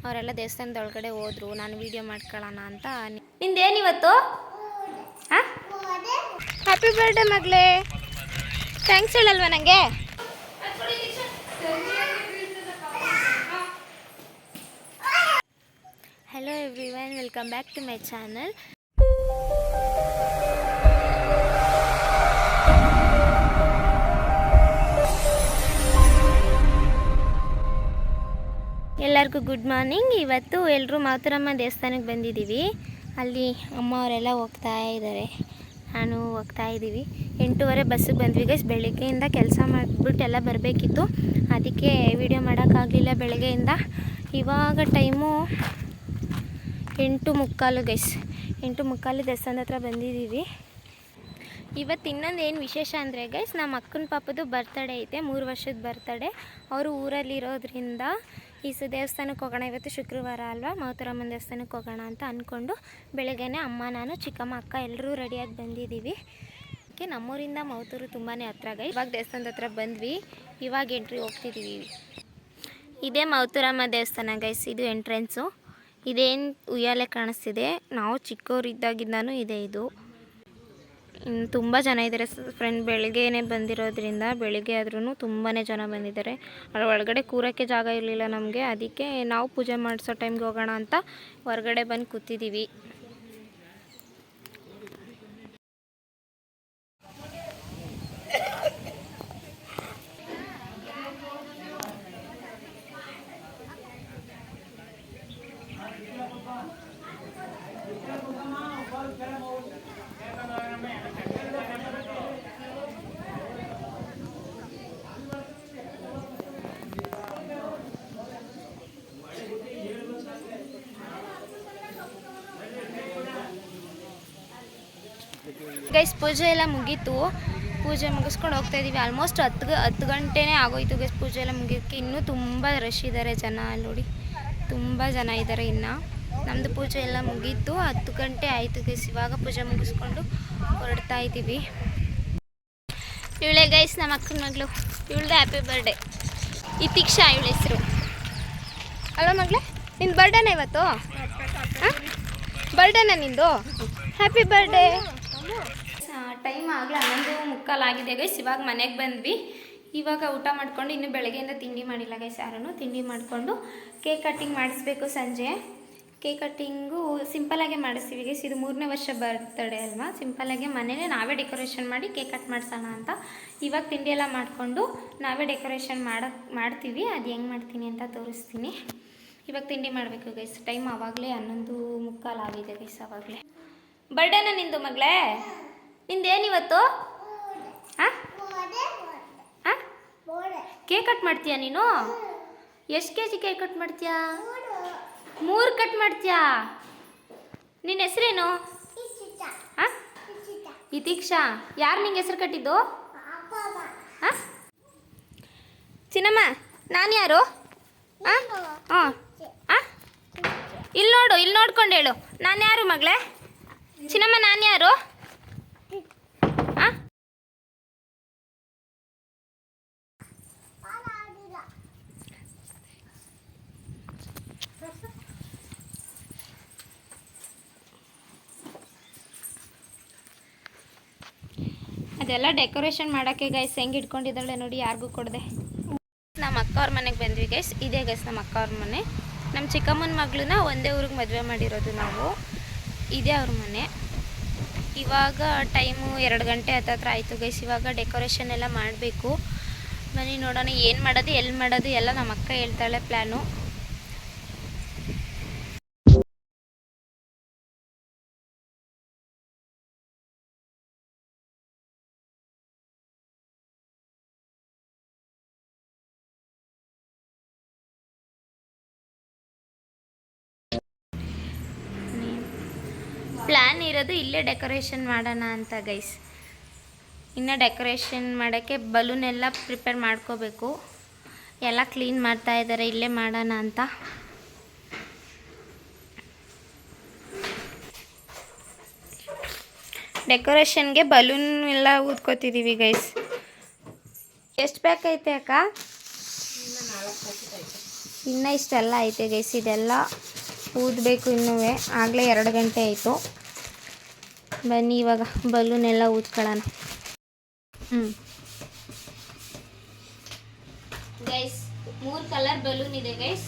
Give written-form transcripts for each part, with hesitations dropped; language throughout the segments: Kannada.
ಅವರೆಲ್ಲ ದೇವಸ್ಥಾನದ ಒಳಗಡೆ ಹೋದ್ರು. ನಾನು ವೀಡಿಯೋ ಮಾಡ್ಕೊಳ್ಳೋಣ ಅಂತ. ನಿಂದೇನಿವತ್ತು? ಹಾಂ, ಹ್ಯಾಪಿ ಬರ್ಡೇ ಮಗಳೇ. ಥ್ಯಾಂಕ್ಸ್ ಹೇಳಲ್ವಾ ನನಗೆ? Hello everyone, welcome back to my channel. ಎಲ್ಲರಿಗೂ ಗುಡ್ ಮಾರ್ನಿಂಗ್. ಇವತ್ತು ಎಲ್ಲರೂ ಮಾತರಮ್ಮ ದೇವಸ್ಥಾನಕ್ಕೆ ಬಂದಿದ್ದೀವಿ. ಅಲ್ಲಿ ಅಮ್ಮ ಅವರೆಲ್ಲ ಹೋಗ್ತಾ ಇದ್ದಾರೆ, ನಾನು ಹೋಗ್ತಾ ಇದ್ದೀವಿ. 8:30 ಬಸ್ಸಿಗೆ ಬಂದ್ವಿ ಗೈಸ್. ಬೆಳಗ್ಗೆಯಿಂದ ಕೆಲಸ ಮಾಡಿಬಿಟ್ಟು ಎಲ್ಲ ಬರಬೇಕಿತ್ತು, ಅದಕ್ಕೆ ವಿಡಿಯೋ ಮಾಡೋಕ್ಕಾಗಲಿಲ್ಲ ಬೆಳಗ್ಗೆಯಿಂದ. ಇವಾಗ ಟೈಮು 8:45 ಗೈಸ್. 8:45 ದೇವಸ್ಥಾನದ ಹತ್ರ ಬಂದಿದ್ದೀವಿ. ಇವತ್ತು ಇನ್ನೊಂದು ಏನು ವಿಶೇಷ ಅಂದರೆ ಗೈಸ್, ನಮ್ಮ ಅಕ್ಕನ ಪಾಪದು ಬರ್ತಡೇ ಐತೆ, 3 ವರ್ಷದ ಬರ್ತಡೇ. ಅವರು ಊರಲ್ಲಿರೋದ್ರಿಂದ ಈ ದೇವಸ್ಥಾನಕ್ಕೆ ಹೋಗೋಣ, ಇವತ್ತು ಶುಕ್ರವಾರ ಅಲ್ವಾ, ಮಾತರಮ್ಮನ ದೇವಸ್ಥಾನಕ್ಕೆ ಹೋಗೋಣ ಅಂತ ಅಂದ್ಕೊಂಡು ಬೆಳಗ್ಗೆನೇ ಅಮ್ಮ, ನಾನು, ಚಿಕ್ಕಮ್ಮ, ಅಕ್ಕ ಎಲ್ಲರೂ ರೆಡಿಯಾಗಿ ಬಂದಿದ್ದೀವಿ. ಅದಕ್ಕೆ ನಮ್ಮೂರಿಂದ ಮೌತೂರು ತುಂಬಾ ಹತ್ರ ಗೈಸ್. ಇವಾಗ ದೇವಸ್ಥಾನದ ಹತ್ರ ಬಂದ್ವಿ, ಇವಾಗ ಎಂಟ್ರಿ ಹೋಗ್ತಿದ್ದೀವಿ. ಇದೇ ಮೌತೂರಮ್ಮ ದೇವಸ್ಥಾನ ಗೈಸ್, ಇದು ಎಂಟ್ರೆನ್ಸು. ಇದೇನು ಉಯ್ಯಾಲೆ ಕಾಣಿಸ್ತಿದೆ, ನಾವು ಚಿಕ್ಕವರಿದ್ದಾಗಿಂದನೂ ಇದೆ ಇದು. ತುಂಬ ಜನ ಇದ್ದಾರೆ ಫ್ರೆಂಡ್, ಬೆಳಗ್ಗೆನೇ ಬಂದಿರೋದ್ರಿಂದ ಬೆಳಗ್ಗೆ ಆದ್ರೂ ತುಂಬಾ ಜನ ಬಂದಿದ್ದಾರೆ. ಅಲ್ಲಿ ಒಳಗಡೆ ಕೂರೋಕ್ಕೆ ಜಾಗ ಇರಲಿಲ್ಲ ನಮಗೆ, ಅದಕ್ಕೆ ನಾವು ಪೂಜೆ ಮಾಡಿಸೋ ಟೈಮ್ಗೆ ಹೋಗೋಣ ಅಂತ ಹೊರಗಡೆ ಬಂದು ಕೂತಿದ್ದೀವಿ. ಗೈಸ್ ಪೂಜೆ ಎಲ್ಲ ಮುಗೀತು, ಪೂಜೆ ಮುಗಿಸ್ಕೊಂಡು ಹೋಗ್ತಾ ಇದ್ದೀವಿ. ಆಲ್ಮೋಸ್ಟ್ 10 ಗಂಟೆನೇ ಆಗೋಯ್ತು ಗೈಸ್ ಪೂಜೆ ಎಲ್ಲ ಮುಗಿಯೋಕ್ಕೆ. ಇನ್ನೂ ತುಂಬ ರಶ್ ಇದ್ದಾರೆ ಜನ, ಅಲ್ಲಿ ನೋಡಿ ತುಂಬ ಜನ ಇದ್ದಾರೆ. ಇನ್ನು ನಮ್ಮದು ಪೂಜೆ ಎಲ್ಲ ಮುಗೀತು, 10 ಗಂಟೆ ಆಯಿತು ಗೈಸ್. ಇವಾಗ ಪೂಜೆ ಮುಗಿಸ್ಕೊಂಡು ಹೊರಡ್ತಾ ಇದ್ದೀವಿ. ಇವಳೆ ಗೈಸ್ ನಮ್ಮ ಅಕ್ಕನ ಮಗಳು, ಇವಳ್ದೆ ಹ್ಯಾಪಿ ಬರ್ಡೇ, ಇತಿಕ್ಷಾ ಇವಳ ಹೆಸರು. ಅಲ್ವಾ ಮಗಳೇ, ನಿಂದು ಬರ್ಡೇನ ಇವತ್ತು? ಹಾಂ, ಬರ್ಡೇನಾ ನಿಂದು? Happy birthday. ಟೈಮ್ ಆಗಲೇ 11:45 ಆಗಿದೆ ಗೈಸ್. ಇವಾಗ ಮನೆಗೆ ಬಂದ್ವಿ. ಇವಾಗ ಊಟ ಮಾಡ್ಕೊಂಡು, ಇನ್ನು ಬೆಳಗ್ಗೆಯಿಂದ ತಿಂಡಿ ಮಾಡಿಲ್ಲ ಗೈಸ್ ಯಾರೂ. ತಿಂಡಿ ಮಾಡಿಕೊಂಡು ಕೇಕ್ ಕಟ್ಟಿಂಗ್ ಮಾಡಿಸ್ಬೇಕು ಸಂಜೆ. ಕೇಕ್ ಕಟ್ಟಿಂಗು ಸಿಂಪಲಾಗೆ ಮಾಡಿಸ್ತೀವಿ ಗೈಸ್. ಇದು 3ನೇ ವರ್ಷ ಬರ್ತಡೇ ಅಲ್ವಾ, ಸಿಂಪಲಾಗೆ ಮನೇಲೇ ನಾವೇ ಡೆಕೋರೇಷನ್ ಮಾಡಿ ಕೇಕ್ ಕಟ್ ಮಾಡಿಸೋಣ ಅಂತ. ಇವಾಗ ತಿಂಡಿ ಎಲ್ಲ ಮಾಡಿಕೊಂಡು ನಾವೇ ಡೆಕೋರೇಷನ್ ಮಾಡ್ತೀವಿ. ಅದು ಹೆಂಗೆ ಮಾಡ್ತೀನಿ ಅಂತ ತೋರಿಸ್ತೀನಿ. ಇವಾಗ ತಿಂಡಿ ಮಾಡಬೇಕು ಗೈಸ್. ಟೈಮ್ ಆವಾಗಲೇ 11:45 ಆಗಿದೆ ಗೈಸ್. ಆವಾಗಲೇ ಬರ್ಡೇನ ನಿಂದು ಮಗಳೇ? ನಿಂದೇನಿವತ್ತು? ಹಾಂ ಹಾಂ, ಕೇಕ್ ಕಟ್ ಮಾಡ್ತೀಯಾ ನೀನು? ಎಷ್ಟು kg ಕೇಕ್ ಕಟ್ ಮಾಡ್ತೀಯಾ? 3 ಕಟ್ ಮಾಡ್ತೀಯಾ? ನಿನ್ನ ಹೆಸರೇನು? ಹಾಂ, ಇತಿಕ್ಷಾ. ಯಾರು ನಿಂಗೆ ಹೆಸರು ಕಟ್ಟಿದ್ದು? ಹಾಂ, ಚಿನ್ನಮ್ಮ ನಾನು ಯಾರು? ಹಾಂ ಹಾಂ ಹಾಂ, ಇಲ್ಲಿ ನೋಡು, ಇಲ್ಲಿ ನೋಡ್ಕೊಂಡು ಹೇಳು, ನಾನು ಯಾರು ಮಗಳೇ? ಚಿನ್ನಮ್ಮ ನಾನು ಯಾರು? ಹಾಂ, ಅದೆಲ್ಲ ಡೆಕೋರೇಷನ್ ಮಾಡೋಕ್ಕೆ ಗೈಸ್ ಹೆಂಗೆ ಇಟ್ಕೊಂಡಿದ್ದಾಳೆ ನೋಡಿ, ಯಾರಿಗೂ ಕೊಡದೆ. ನಮ್ಮ ಅಕ್ಕ ಅವ್ರ ಮನೆಗೆ ಬಂದ್ವಿ ಗೈಸ್. ಇದೇ ಗೈಸ್ ನಮ್ಮ ಅಕ್ಕ ಅವ್ರ ಮನೆ. ನಮ್ಮ ಚಿಕ್ಕಮ್ಮನ ಮಗಳನ್ನ ಒಂದೇ ಊರಿಗೆ ಮದುವೆ ಮಾಡಿರೋದು ನಾವು. ಇದೇ ಅವ್ರ ಮನೆ. ಇವಾಗ ಟೈಮು 2 ಗಂಟೆ ಹತ್ತತ್ರ ಆಯಿತು ಗೈಸ್. ಇವಾಗ ಡೆಕೋರೇಷನ್ ಎಲ್ಲ ಮಾಡಬೇಕು. ಬನ್ನಿ ನೋಡೋಣ ಏನು ಮಾಡೋದು, ಎಲ್ಲಿ ಮಾಡೋದು ಎಲ್ಲ ನಮ್ಮ ಅಕ್ಕ ಹೇಳ್ತಾಳೆ ಪ್ಲ್ಯಾನು. ಪ್ಲ್ಯಾನ್ ಇರೋದು ಇಲ್ಲೇ ಡೆಕೋರೇಷನ್ ಮಾಡೋಣ ಅಂತ ಗೈಸ್. ಇನ್ನು ಡೆಕೋರೇಷನ್ ಮಾಡೋಕ್ಕೆ ಬಲೂನ್ ಎಲ್ಲ ಪ್ರಿಪೇರ್ ಮಾಡ್ಕೋಬೇಕು. ಎಲ್ಲ ಕ್ಲೀನ್ ಮಾಡ್ತಾ ಇದ್ದಾರೆ, ಇಲ್ಲೇ ಮಾಡೋಣ ಅಂತ. ಡೆಕೋರೇಷನ್ಗೆ ಬಲೂನ್ ಎಲ್ಲ ಊದ್ಕೋತಿದ್ದೀವಿ ಗೈಸ್. ಎಷ್ಟು ಪ್ಯಾಕ್ ಐತೆ ಅಕ್ಕ? 4 ಪ್ಯಾಕೆಟ್ ಐತೆ. ಇನ್ನೂ ಇಷ್ಟೆಲ್ಲ ಐತೆ ಗೈಸ್, ಇದೆಲ್ಲ ಊದಬೇಕು ಇನ್ನೂ. ಆಗಲೇ 2 ಗಂಟೆ ಆಯಿತು. ಬನ್ನಿ ಇವಾಗ ಬಲೂನೆಲ್ಲ ಊದ್ಕೊಳ್ಳೋಣ. ಗೈಸ್ 3 ಕಲರ್ ಬಲೂನ್ ಇದೆ ಗೈಸ್.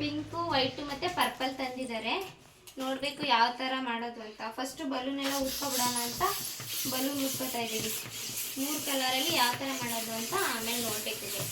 ಪಿಂಕು, ವೈಟು ಮತ್ತು ಪರ್ಪಲ್ ತಂದಿದ್ದಾರೆ. ನೋಡಬೇಕು ಯಾವ ಥರ ಮಾಡೋದು ಅಂತ. ಫಸ್ಟು ಬಲೂನೆಲ್ಲ ಊದ್ಕೊಬಿಡೋಣ ಅಂತ ಬಲೂನ್ ಊದ್ಕೊತಾ ಇದ್ದೀವಿ. 3 ಕಲರಲ್ಲಿ ಯಾವ ಥರ ಮಾಡೋದು ಅಂತ ಆಮೇಲೆ ನೋಡಬೇಕಿದೆ.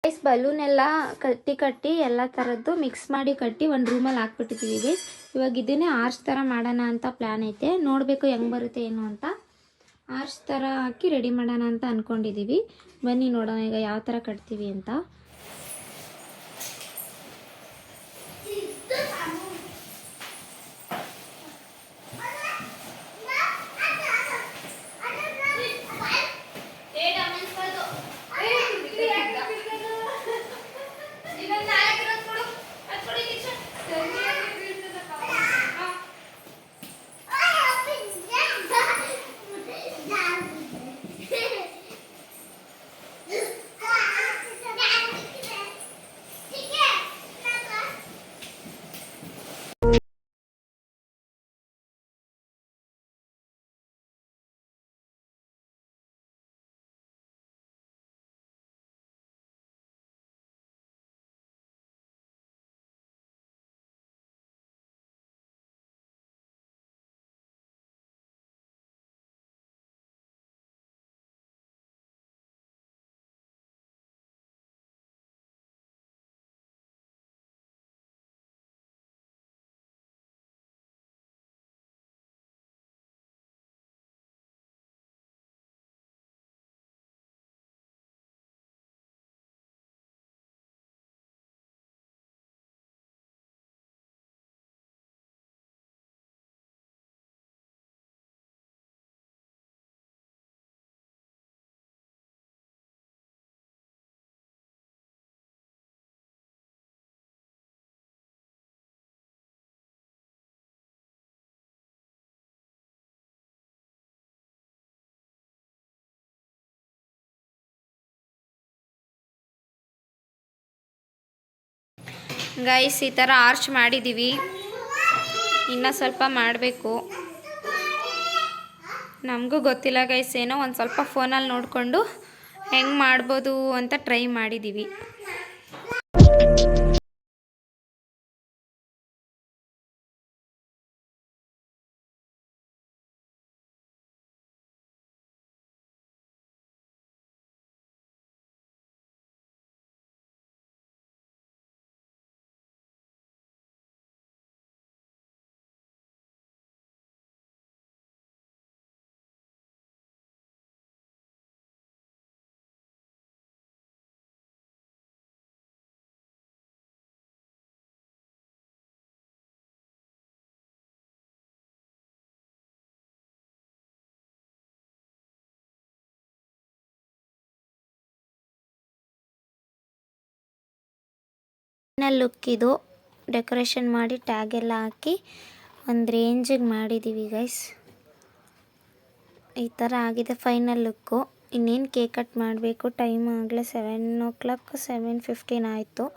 ಗೈಸ್ ಬಲೂನ್ ಎಲ್ಲ ಕಟ್ಟಿ ಎಲ್ಲ ಥರದ್ದು ಮಿಕ್ಸ್ ಮಾಡಿ ಕಟ್ಟಿ ಒಂದು ರೂಮಲ್ಲಿ ಹಾಕ್ಬಿಟ್ಟಿದ್ದೀವಿ ಗೈಸ್. ಇವಾಗ ಇದನ್ನೇ ಆರ್ಚ್ ಥರ ಮಾಡೋಣ ಅಂತ ಪ್ಲ್ಯಾನ್ ಐತೆ. ನೋಡಬೇಕು ಹೆಂಗೆ ಬರುತ್ತೆ ಏನು ಅಂತ. ಆರ್ಚ್ ಥರ ಹಾಕಿ ರೆಡಿ ಮಾಡೋಣ ಅಂತ ಅಂದ್ಕೊಂಡಿದ್ದೀವಿ. ಬನ್ನಿ ನೋಡೋಣ ಈಗ ಯಾವ ಥರ ಕಟ್ತೀವಿ ಅಂತ. ಗೈಸ್ ಈ ಥರ ಆರ್ಚ್ ಮಾಡಿದ್ದೀವಿ. ಇನ್ನೂ ಸ್ವಲ್ಪ ಮಾಡಬೇಕು. ನಮಗೂ ಗೊತ್ತಿಲ್ಲ ಗೈಸ್, ಏನೋ ಒಂದು ಸ್ವಲ್ಪ ಫೋನಲ್ಲಿ ನೋಡಿಕೊಂಡು ಹೆಂಗೆ ಮಾಡ್ಬೋದು ಅಂತ ಟ್ರೈ ಮಾಡಿದ್ದೀವಿ. ಲುಕ್ ಇದು ಡೆಕೋರೇಷನ್ ಮಾಡಿ ಟ್ಯಾಗ್ ಎಲ್ಲ ಹಾಕಿ ಒಂದು ರೇಂಜಿಗೆ ಮಾಡಿದ್ದೀವಿ ಗೈಸ್. ಈ ಥರ ಆಗಿದೆ ಫೈನಲ್ ಲುಕ್ಕು. ಇನ್ನೇನು ಕೇಕ್ ಕಟ್ ಮಾಡಬೇಕು. ಟೈಮ್ ಆಗಲೇ 7:00 7:15 ಆಯಿತು.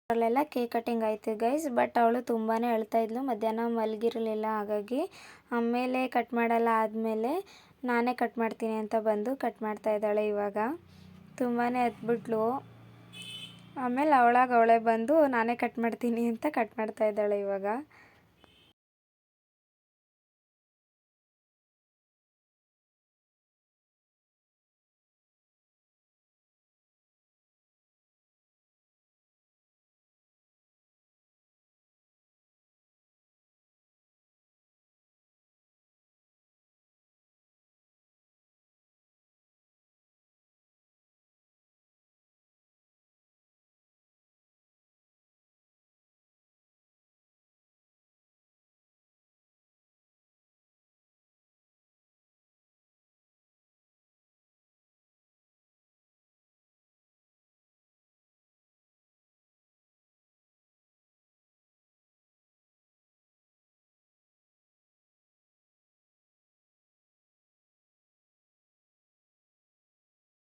ಅಲ್ಲೆಲ್ಲ ಕೇಕ್ ಕಟ್ಟಿಂಗ್ ಆಯಿತು ಗೈಸ್. ಬಟ್ ಅವಳು ತುಂಬಾ ಅಳ್ತಾ ಇದ್ಲು. ಮಧ್ಯಾಹ್ನ ಮಲಗಿರಲಿಲ್ಲ. ಹಾಗಾಗಿ ಆಮೇಲೆ ಕಟ್ ಮಾಡಲ್ಲ, ಆದಮೇಲೆ ನಾನೇ ಕಟ್ ಮಾಡ್ತೀನಿ ಅಂತ ಬಂದು ಕಟ್ ಮಾಡ್ತಾ ಇದ್ದಾಳೆ. ಇವಾಗ ತುಂಬಾ ಹತ್ಬಿಟ್ಲು. ಆಮೇಲೆ ಅವಳೇ ಬಂದು ನಾನೇ ಕಟ್ ಮಾಡ್ತೀನಿ ಅಂತ ಕಟ್ ಮಾಡ್ತಾ ಇದ್ದಾಳೆ ಇವಾಗ.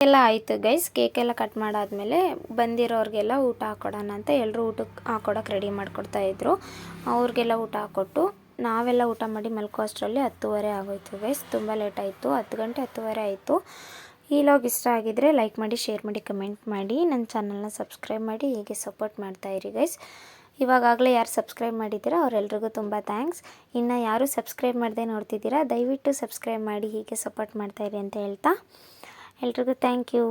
ಎಲ್ಲ ಆಯಿತು ಗೈಸ್. ಕೇಕೆಲ್ಲ ಕಟ್ ಮಾಡಾದಮೇಲೆ ಬಂದಿರೋರಿಗೆಲ್ಲ ಊಟ ಹಾಕ್ಕೊಡೋಣ ಅಂತ ಎಲ್ಲರೂ ಊಟಕ್ಕೆ ಹಾಕ್ಕೊಡೋಕೆ ರೆಡಿ ಮಾಡಿಕೊಡ್ತಾಯಿದ್ರು. ಅವ್ರಿಗೆಲ್ಲ ಊಟ ಹಾಕ್ಕೊಟ್ಟು ನಾವೆಲ್ಲ ಊಟ ಮಾಡಿ ಮಲ್ಕೋ ಅಷ್ಟರಲ್ಲಿ 10:30 ಆಗೋಯ್ತು ಗೈಸ್. ತುಂಬ ಲೇಟ್ ಆಯಿತು, 10 ಗಂಟೆ 10:30 ಆಯಿತು. ಈ ಲಾಗ್ ಇಷ್ಟ ಆಗಿದ್ದರೆ ಲೈಕ್ ಮಾಡಿ, ಶೇರ್ ಮಾಡಿ, ಕಮೆಂಟ್ ಮಾಡಿ, ನನ್ನ ಚಾನಲ್ನ ಸಬ್ಸ್ಕ್ರೈಬ್ ಮಾಡಿ ಹೀಗೆ ಸಪೋರ್ಟ್ ಮಾಡ್ತಾಯಿರಿ ಗೈಸ್. ಇವಾಗಲೇ ಯಾರು ಸಬ್ಸ್ಕ್ರೈಬ್ ಮಾಡಿದ್ದೀರಾ ಅವರೆಲ್ರಿಗೂ ತುಂಬ ಥ್ಯಾಂಕ್ಸ್. ಇನ್ನು ಯಾರು ಸಬ್ಸ್ಕ್ರೈಬ್ ಮಾಡದೆ ನೋಡ್ತಿದ್ದೀರಾ ದಯವಿಟ್ಟು ಸಬ್ಸ್ಕ್ರೈಬ್ ಮಾಡಿ ಹೀಗೆ ಸಪೋರ್ಟ್ ಮಾಡ್ತಾಯಿರಿ ಅಂತ ಹೇಳ್ತಾ ಎಲ್ರಿಗೂ ಥ್ಯಾಂಕ್ ಯು.